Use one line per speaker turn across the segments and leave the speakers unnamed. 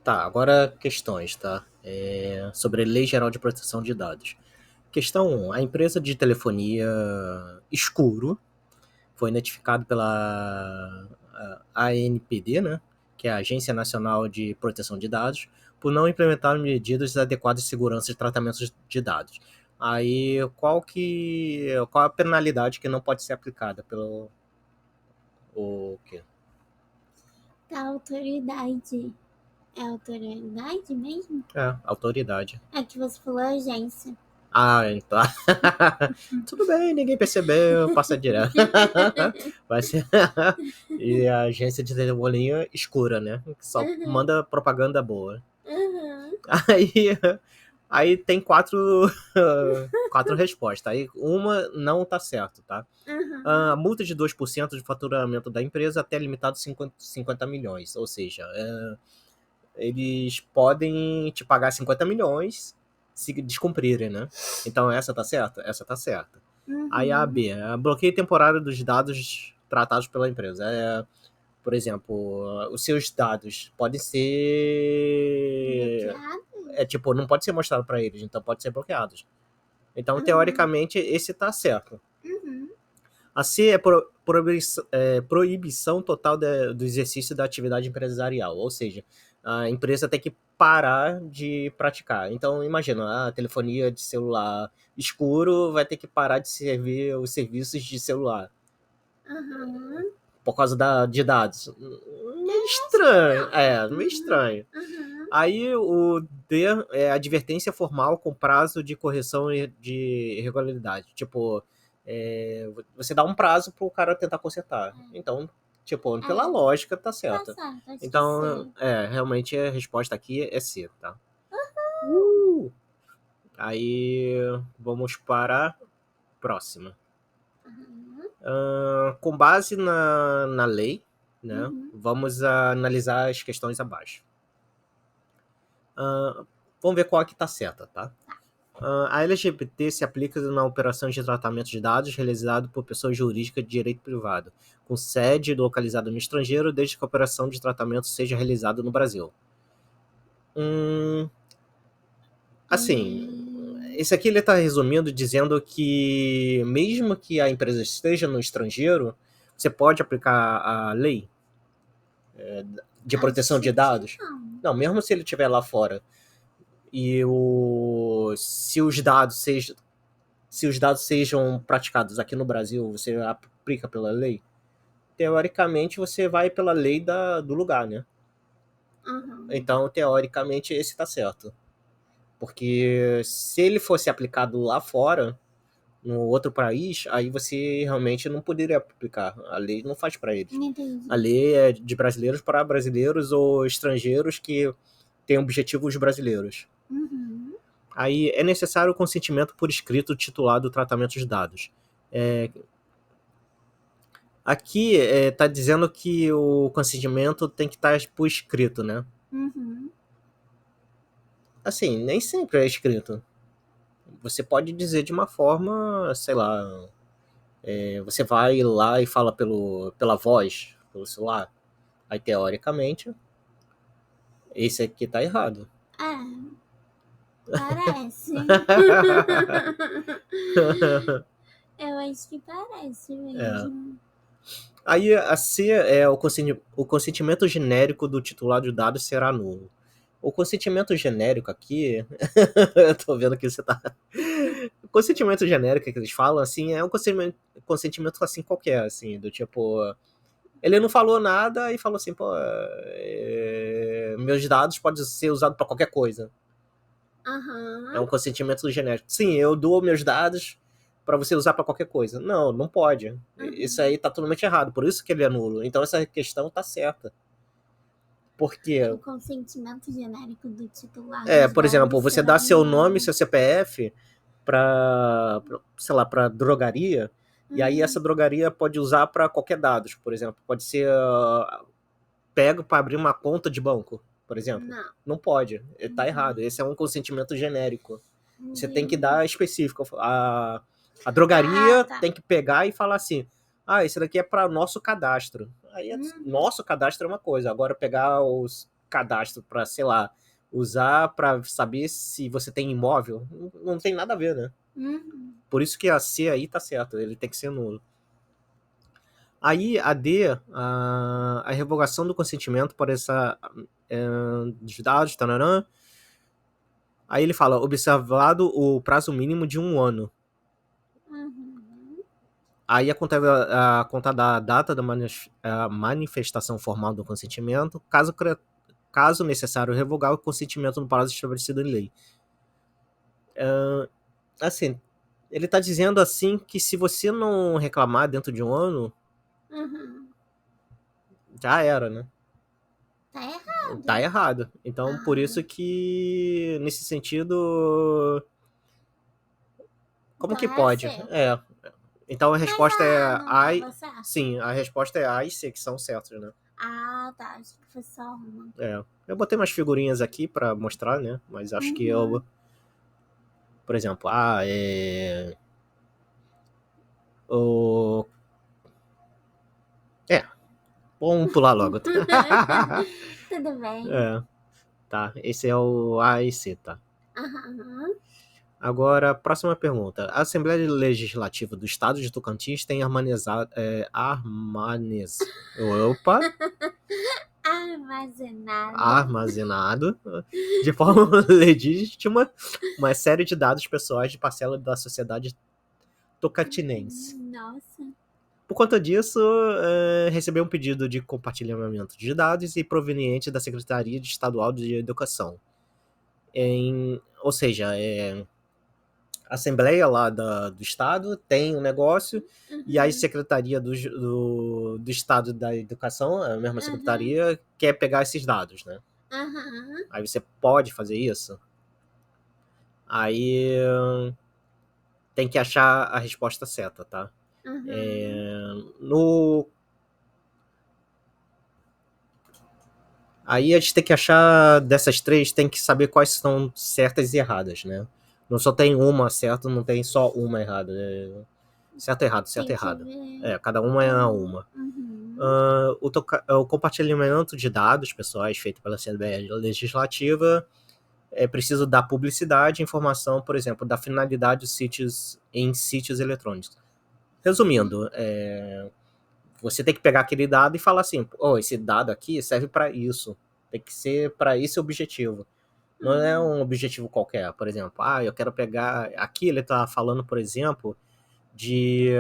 Tá, agora questões, tá? Sobre a Lei Geral de Proteção de Dados. Questão 1. A empresa de telefonia Escuro foi notificado pela ANPD, né? Que é a Agência Nacional de Proteção de Dados, por não implementar medidas adequadas de segurança de tratamentos de dados. Aí, qual a penalidade que não pode ser aplicada pelo o quê?
Da autoridade. É autoridade mesmo?
Autoridade.
É que você falou agência.
Então. Tudo bem, ninguém percebeu, passa direto. Vai ser. E a agência de telefonia escura, né? Que só
Uhum,
manda propaganda boa.
uhum,
Aí, aí tem quatro respostas. Aí uma não tá certo, tá? A
uhum.
multa de 2% de faturamento da empresa até limitado a 50 milhões. Ou seja, eles podem te pagar 50 milhões se descumprirem, né? Então essa tá certa? Essa tá certa. Aí a
Uhum.
B, bloqueio temporário dos dados tratados pela empresa. Por exemplo, os seus dados podem ser.
Bloqueados?
Tipo, não pode ser mostrado para eles, então pode ser bloqueados. Então,
Uhum.
teoricamente, esse tá certo.
Uhum.
A C é proibição total do exercício da atividade empresarial, ou seja, a empresa tem que parar de praticar. Então, imagina, a telefonia de celular escuro vai ter que parar de servir os serviços de celular
Uhum.
por causa de dados. Meio
Acho que
estranho,
não.
meio
Uhum.
estranho.
Uhum.
Aí o D é advertência formal com prazo de correção de irregularidade. Tipo, você dá um prazo pro cara tentar consertar. Então, tipo, pela
É,
lógica, tá
tá
certo.
certo, acho que
Então,
sim.
realmente a resposta aqui é C, tá? Uh! Aí, vamos para a próxima.
Uhum.
Com base na lei, né,
Uhum.
vamos analisar as questões abaixo. Vamos ver qual é que tá certa, tá? A LGBT se aplica na operação de tratamento de dados realizado por pessoa jurídica de direito privado, com sede localizada no estrangeiro, desde que a operação de tratamento seja realizada no Brasil. Assim,
Hum.
esse aqui ele está resumindo dizendo que mesmo que a empresa esteja no estrangeiro, você pode aplicar a lei de proteção
Acho
de
que
dados.
não.
Não, mesmo se ele estiver lá fora e se os dados sejam praticados aqui no Brasil, você aplica pela lei? Teoricamente, você vai pela lei do lugar, né?
Uhum.
Então, teoricamente, esse tá certo. Porque se ele fosse aplicado lá fora, no outro país, aí você realmente não poderia aplicar. A lei não faz para eles. A
Entendi.
lei é de brasileiros para brasileiros ou estrangeiros que têm objetivos brasileiros.
Uhum.
Aí é necessário o consentimento por escrito titular do tratamento de dados. É, Aqui tá dizendo que o consentimento tem que estar por escrito, né?
Uhum.
Assim, nem sempre é escrito. Você pode dizer de uma forma, sei lá, você vai lá e fala pela voz, pelo celular. Aí, teoricamente, esse aqui tá errado.
É, parece. Eu acho que parece
É.
mesmo.
Aí, a C é o consentimento genérico do titular de dados será nulo. O consentimento genérico aqui, eu tô vendo que você tá. O consentimento genérico que eles falam, assim, é um consentimento assim qualquer, assim, do tipo. Ele não falou nada e falou assim, pô, meus dados podem ser usados para qualquer coisa. É
Aham.
um consentimento genérico. Sim, eu dou meus dados para você usar para qualquer coisa. Não, não pode. Isso
Uhum.
aí tá totalmente errado. Por isso que ele é nulo. Então essa questão tá certa. Porque,
O consentimento genérico do titular dos
por exemplo,
dados
você
será
dá seu nome,
nulo.
seu CPF sei lá, para drogaria, e aí essa
Uhum.
drogaria pode usar para qualquer dados, por exemplo, pode ser pego para abrir uma conta de banco, por exemplo.
Não.
Não pode, tá errado.
Uhum.
Esse é um consentimento genérico. Você tem que
Entendi.
dar específico. A
Ah,
drogaria
tá.
tem que pegar e falar assim: esse daqui é para nosso cadastro. Aí
Uhum.
nosso cadastro é uma coisa, agora pegar cadastro para, sei lá, usar para saber se você tem imóvel, não tem nada a ver, né? Por isso que a C aí tá certo, ele tem que ser nulo. Aí a D, a revogação do consentimento por essa dos dados, tararã. Aí ele fala, observado o prazo mínimo de 1 ano. Aí a conta da data da manifestação formal do consentimento, caso necessário revogar o consentimento no prazo estabelecido em lei. Assim, ele tá dizendo assim que se você não reclamar dentro de 1 ano, já era, né?
Tá errado.
Tá errado. Então, por isso que, nesse sentido... Como
Então
que
é
pode?
C.
Então a resposta
não
A
tava certo?
Sim, a resposta é A e C, que são certas, né?
Ah, tá. Acho que foi só uma.
Eu botei umas figurinhas aqui pra mostrar, né? Mas acho que eu... Por exemplo, vamos pular logo.
Tudo bem.
Tá, esse é o A e C, tá? Agora, próxima pergunta. A Assembleia Legislativa do Estado de Tocantins tem armazenado de forma legítima uma série de dados pessoais de parcela da sociedade tocantinense.
Nossa.
Por conta disso, recebeu um pedido de compartilhamento de dados e proveniente da Secretaria Estadual de Educação. Ou seja, a Assembleia lá do Estado tem um negócio e a Secretaria do Estado da Educação, a mesma secretaria, quer pegar esses dados, né? Aí você pode fazer isso. Aí tem que achar a resposta certa, tá? Aí a gente tem que achar dessas três, tem que saber quais são certas e erradas, né? Não só tem uma certa, não tem só uma errada. Certo e errado, certo e errado. Cada uma é uma. O compartilhamento de dados pessoais feito pela Assembleia Legislativa é preciso dar publicidade e informação, por exemplo, da finalidade dos sítios em sítios eletrônicos. Resumindo, você tem que pegar aquele dado e falar assim, esse dado aqui serve para isso. Tem que ser para esse objetivo. Não é um objetivo qualquer. Por exemplo, eu quero pegar... Aqui ele está falando, por exemplo, de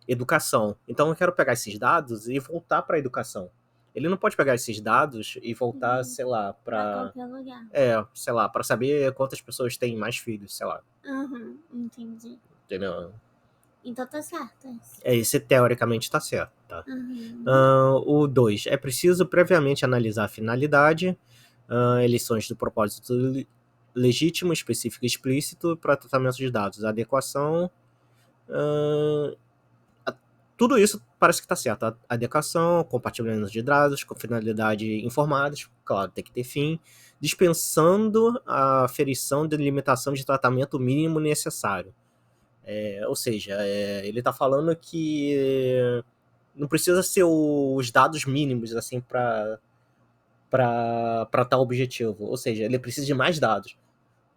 educação. Então eu quero pegar esses dados e voltar para a educação. Ele não pode pegar esses dados e voltar, sei lá, para
qualquer lugar.
Sei lá, para saber quantas pessoas têm mais filhos, sei lá.
Entendi.
Entendeu?
Então tá certo.
Esse teoricamente tá certo, tá? O 2. É preciso previamente analisar a finalidade, eleições do propósito legítimo, específico e explícito para tratamento de dados, adequação... tudo isso parece que tá certo. Adequação, compartilhamento de dados com finalidade informadas, claro, tem que ter fim, dispensando a aferição de limitação de tratamento mínimo necessário. Ou seja, ele tá falando que não precisa ser os dados mínimos assim para tal objetivo. Ou seja, ele precisa de mais dados.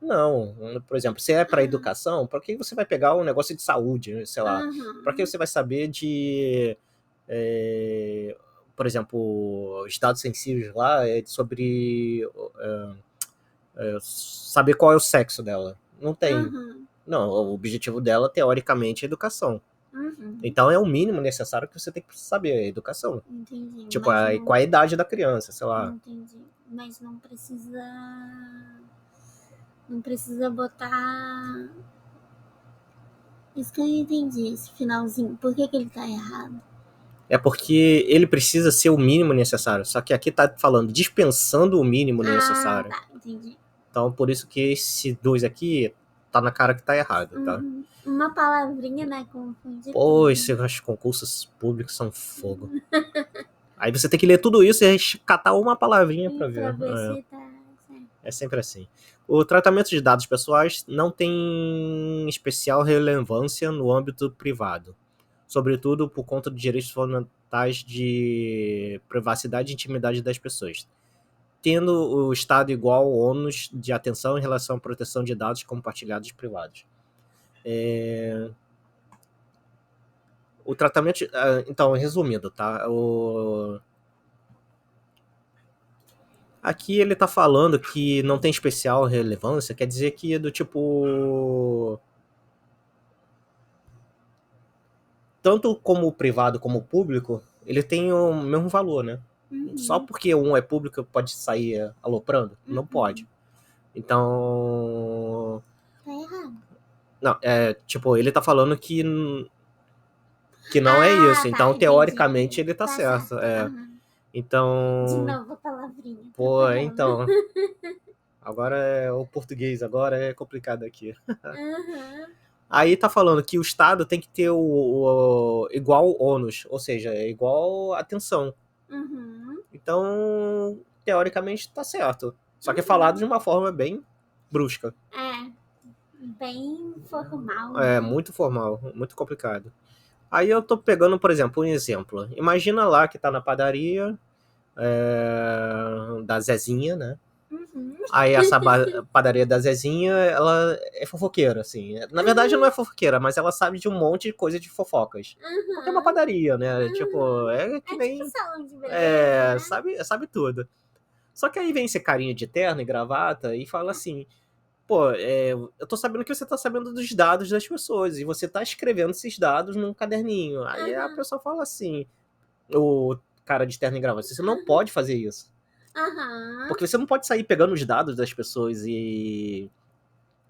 Não, por exemplo, se é para educação, para que você vai pegar um negócio de saúde, sei lá? Para que você vai saber de, por exemplo, os dados sensíveis lá sobre saber qual é o sexo dela? Não tem. Não, o objetivo dela, teoricamente, é educação. Então é o mínimo necessário que você tem que saber, a educação.
Entendi.
Tipo, qual é a idade da criança, sei lá.
Entendi. Mas não precisa botar... Isso que eu não entendi, esse finalzinho. Por que ele tá errado?
É porque ele precisa ser o mínimo necessário. Só que aqui tá falando dispensando o mínimo necessário.
Tá, entendi.
Então, por isso que esse 2 aqui tá na cara que tá errado, tá?
Uma palavrinha, né? Confunde.
Esses concursos públicos são fogo. Aí você tem que ler tudo isso e catar uma palavrinha pra ver.
Se tá certo.
É sempre assim. O tratamento de dados pessoais não tem especial relevância no âmbito privado, sobretudo por conta de direitos fundamentais de privacidade e intimidade das pessoas. tendo o Estado igual ao ônus de atenção em relação à proteção de dados compartilhados privados. O tratamento... Então, resumindo, tá? Aqui ele tá falando que não tem especial relevância, quer dizer que do tipo... Tanto como o privado como o público, ele tem o mesmo valor, né? Só porque um é público pode sair aloprando? Não pode. Então...
Tá errado.
Não, tipo, ele tá falando que não é isso. Então,
Entendi.
teoricamente, ele tá certo.
certo.
Então...
De novo a palavrinha.
Pô, então... Agora o português agora é complicado aqui. Aí tá falando que o Estado tem que ter o igual ônus, ou seja, igual atenção. Então, teoricamente, tá certo. Só que é falado de uma forma bem brusca.
Bem formal.
Muito formal, muito complicado. Aí eu tô pegando, por exemplo, um exemplo. Imagina lá que tá na padaria da Zezinha, né? Aí essa padaria da Zezinha, ela é fofoqueira, assim. Na verdade, não é fofoqueira, mas ela sabe de um monte de coisa de fofocas. Porque é uma padaria, né? Tipo, é que nem...
tipo salão de beleza, né?
sabe tudo. Só que aí vem esse carinha de terno e gravata e fala assim... Pô, eu tô sabendo que você tá sabendo dos dados das pessoas e você tá escrevendo esses dados num caderninho. Aí a pessoa fala assim... O cara de terno e gravata, você não pode fazer isso. Porque você não pode sair pegando os dados das pessoas e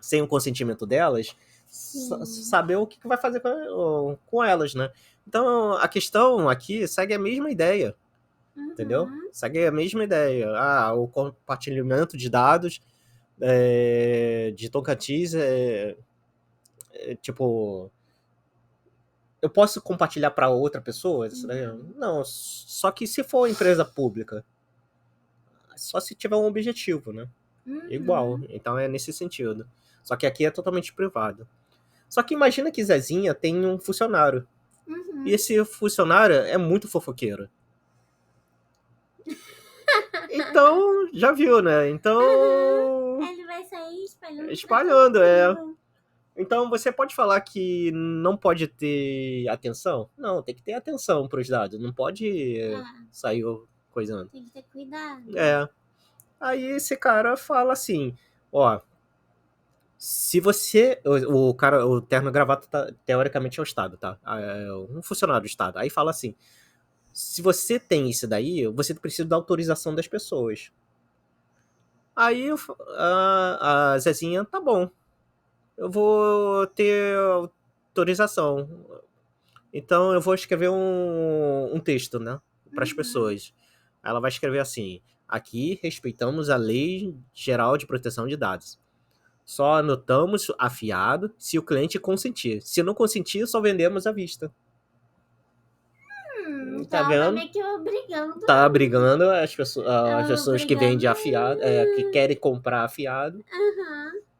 sem o consentimento delas, saber o que vai fazer com elas, né? Então, a questão aqui segue a mesma ideia, entendeu? Segue a mesma ideia. O compartilhamento de dados de Tocantins tipo... Eu posso compartilhar para outra pessoa? Não, só que se for empresa pública, só se tiver um objetivo, né? Igual. Então é nesse sentido. Só que aqui é totalmente privado. Só que imagina que Zezinha tem um funcionário. E esse funcionário é muito fofoqueiro. Então, já viu, né? Então...
Ele vai sair
espalhando, Então, você pode falar que não pode ter atenção? Não, tem que ter atenção pros dados. Não pode sair coisando.
Tem que ter cuidado.
Aí esse cara fala assim, ó... Se você... O terno e gravata, teoricamente, é o Estado, tá? É um funcionário do Estado. Aí fala assim, se você tem isso daí, você precisa da autorização das pessoas. Aí a Zezinha, tá bom. Eu vou ter autorização. Então eu vou escrever um texto, né? Para as pessoas. Ela vai escrever assim, aqui respeitamos a Lei Geral de Proteção de Dados. Só anotamos afiado se o cliente consentir. Se não consentir, só vendemos à vista. Tá vendo?
Meio que obrigando.
Tá obrigando as pessoas que vendem afiado, que querem comprar afiado,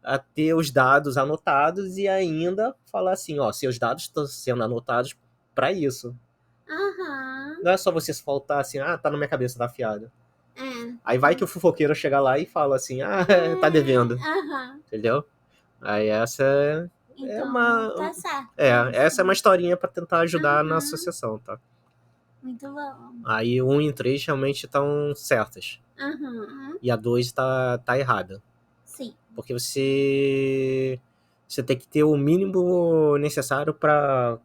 a ter os dados anotados e ainda falar assim, ó, seus dados estão sendo anotados para isso. Não é só você faltar assim, tá na minha cabeça, tá afiado. Aí vai que o fofoqueiro chega lá e fala assim, tá devendo. Entendeu? Aí essa é uma...
Tá certo.
Essa é uma historinha para tentar ajudar na associação, tá?
Muito bom.
Aí 1 e 3 realmente estão certas. E a 2 tá errada.
Sim.
Porque você tem que ter o mínimo necessário para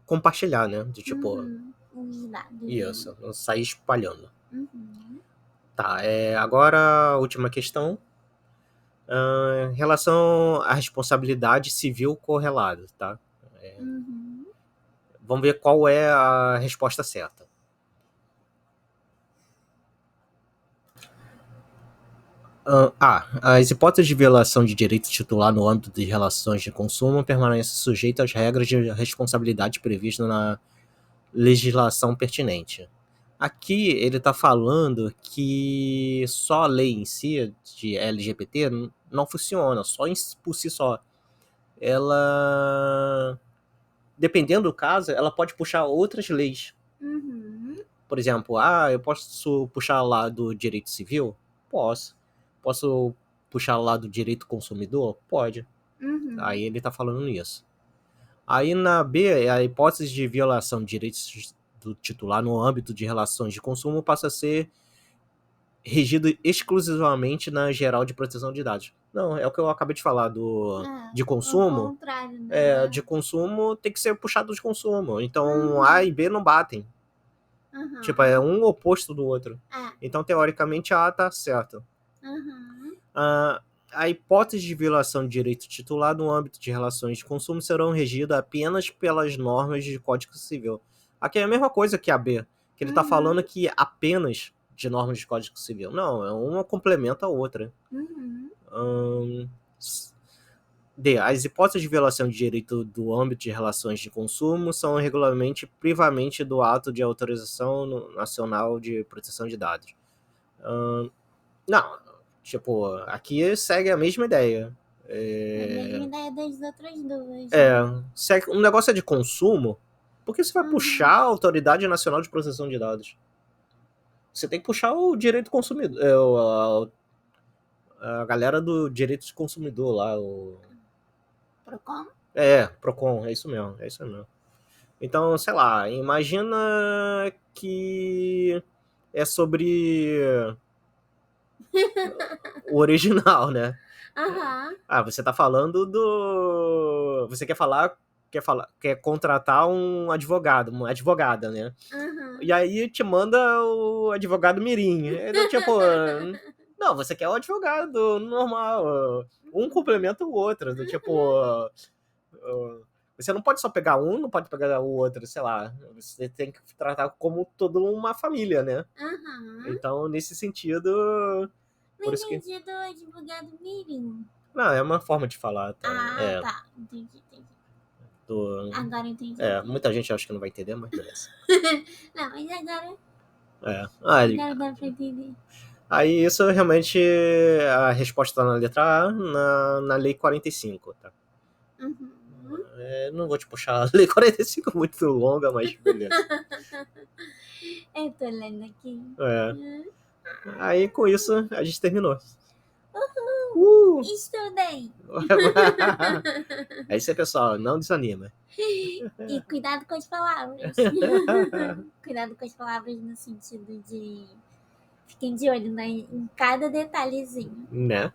compartilhar, né? De tipo...
Os dados.
Isso, não sair espalhando. Tá, agora a última questão. Em relação à responsabilidade civil correlada, tá? Vamos ver qual é a resposta certa. As hipóteses de violação de direito titular no âmbito de relações de consumo permanecem sujeitas às regras de responsabilidade previstas na legislação pertinente. Aqui ele está falando que só a lei em si, de LGBT, não funciona, só por si só. Ela, dependendo do caso, ela pode puxar outras leis. por exemplo, eu posso puxar lá do direito civil? Posso. Posso puxar lá do direito consumidor? Pode. Aí ele tá falando nisso. Aí na B, a hipótese de violação de direitos do titular no âmbito de relações de consumo passa a ser regido exclusivamente na Geral de Proteção de Dados. Não, é o que eu acabei de falar de consumo.
Ao contrário, né?
De consumo tem que ser puxado de consumo. Então A e B não batem. Tipo, é um oposto do outro. Então, teoricamente, a A tá certa. A hipótese de violação de direito titular no âmbito de relações de consumo serão regidas apenas pelas normas de Código Civil. Aqui é a mesma coisa que a B, que ele tá falando que apenas de normas de Código Civil. Não, uma complementa a outra. D. As hipóteses de violação de direito do âmbito de relações de consumo são regularmente privamente do ato de autorização nacional de proteção de dados. Não, tipo, aqui segue a mesma ideia.
A mesma ideia das outras duas.
Um negócio é de consumo, por que você vai puxar a Autoridade Nacional de Proteção de Dados? Você tem que puxar o direito consumidor, a galera do direito de consumidor lá,
Procon?
Procon, é isso mesmo. Então, sei lá, imagina que é sobre o original, né? Você tá falando do... Você quer contratar um advogado, uma advogada, né? E aí te manda o advogado mirim. Tipo, não, você quer o advogado normal. Um complementa o outro. Tipo, você não pode só pegar um, não pode pegar o outro, sei lá. Você tem que tratar como toda uma família, né? Então, nesse sentido...
Não entendi do advogado mirim.
Não, é uma forma de falar, tá?
Tá. Entendi. Agora entendi.
Muita gente acha que não vai entender, mas beleza.
Não, mas agora...
Agora
dá pra entender.
Aí isso realmente a resposta tá na letra A, na Lei 45, tá? Não vou te puxar a Lei 45, muito longa, mas beleza.
Eu tô lendo aqui.
Aí com isso a gente terminou.
Estudei!
É isso aí, pessoal, não desanima.
E cuidado com as palavras. Cuidado com as palavras no sentido de... Fiquem de olho em cada detalhezinho.
Né?